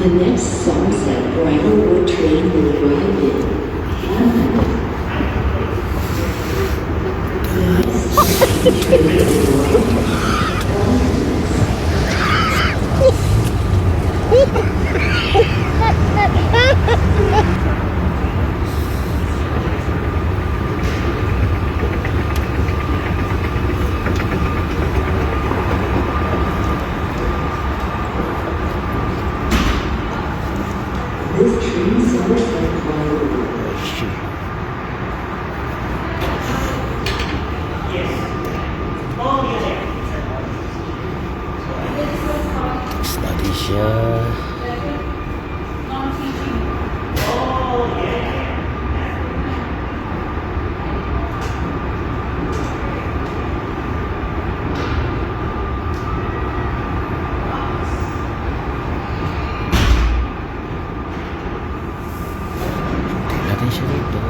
The next Somerset Bridlewood train will arrive in 1 minute. The next train will arrive in 1 This train Somerset Bridlewood. Study siya. Natin siya dito.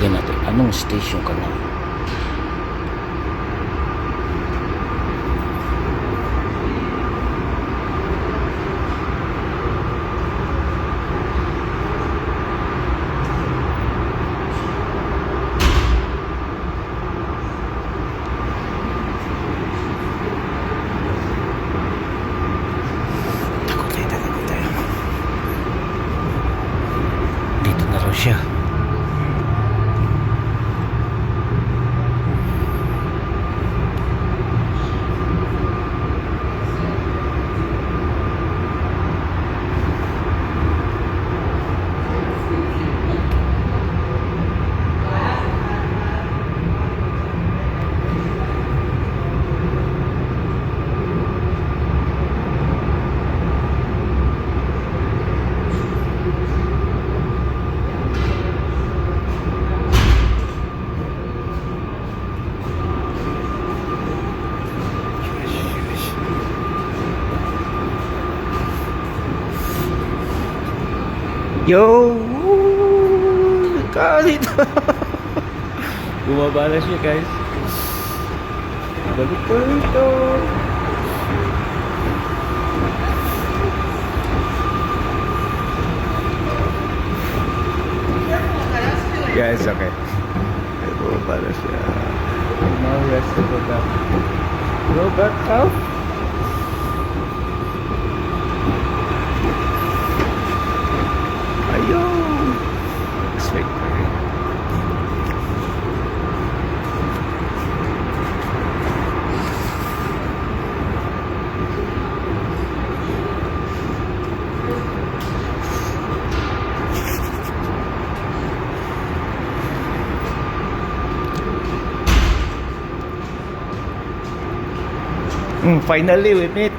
Tignan natin, anong station ka na? Takot tayo. Dito na raw siya. Yo! Kalit! Bumaba na siya, guys. Balik ko ito. Guys, okay. Bumaba na siya. Now we have to go back. Go back out. Ayun! Let's wait for it. Finally, we meet.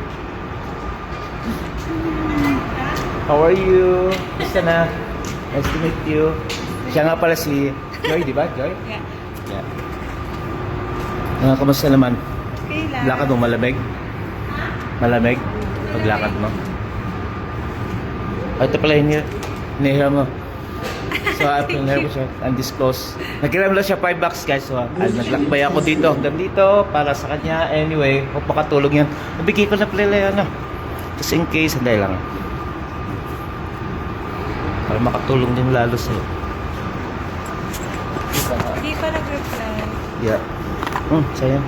How are you? Gusto na? Nice to meet you. Siya nga pala si Joy, di ba? Joy? Yeah. Yeah. Kamusta naman? Okay lang. Lakad mo malamig? Malamig? Paglakad mo? Ito pala hinihiram mo. So, pinunay ko siya. Undisclosed. Nagkiram lang siya $5 guys. So, naglakbay ako dito. Hanggang dito. Para sa kanya. Anyway, kung makatulong yan. Nabigay ko na pala yan. Just in case. Hindi lang. Para makatulong din lalo sa'yo. Hindi pa nag-reply. Yeah. Sayang.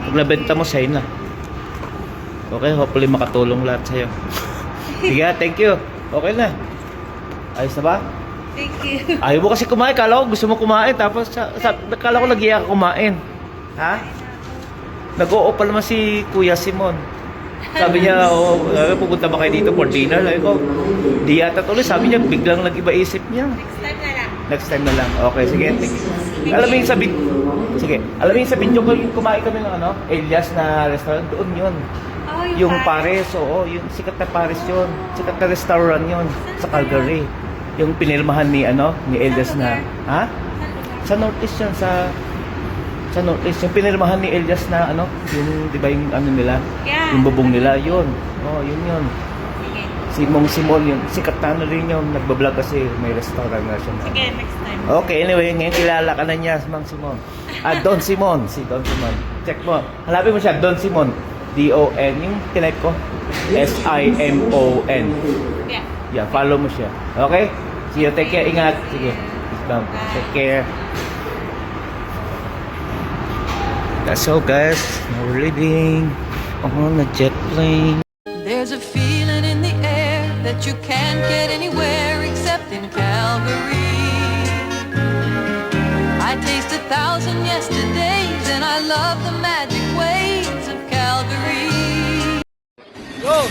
Pag nabenta mo, sa'yo na. Okay, hopefully makatulong lahat sa'yo. Sige, thank you. Okay na. Ayos na ba? Thank you. Ayaw mo kasi kumain. Kala ko gusto mo kumain. Tapos, kala ko nag-iyak ka kumain. Ha? Nag-oo pa naman si Kuya Simon. Sabi niya, pupunta ba kayo dito for dinner? Sabi ko, di yata tuloy. Sabi niya, biglang nag-iba isip niya. Next time na lang. Next time na lang. Okay, sige. Alam mo yung sabi... Sige. Alam mo yung sa video ko, yung kumain kami ng Elias na restaurant. Doon yun. Oh, Yung Paris, oo. Yung sikat na Paris yun. Sikat na restaurant yun. Sa Calgary. Yung pinirmahan ni, ni Elias na... Ha? Sa Northeast yun. Sa Northeast. Yung pinirmahan ni Elias na, yung, di ba yung nila? Yeah. Yung bubong nila. Yun. Oo, yun. Sige. Si Mong Simon yun. Sikat na rin yun. Nagbablog kasi may restaurant na siya. Sige, next time. Okay, anyway, ngayon kilala ka na niya, Mang Simon. Don Simon, si Don Simon. Check mo. Hanapin mo siya, Don Simon. D-O-N, yung tinype ko. S-I-M-O-N. Yeah. Yeah, follow mo siya. Okay? See you, take care, ingat. Sige. Take care. That's all guys. Now we're leaving on a jet plane. There's a feeling in the air that you can't get anywhere except in Calgary. I taste 1,000 yesterdays and I love the magic waves of Calgary. Go!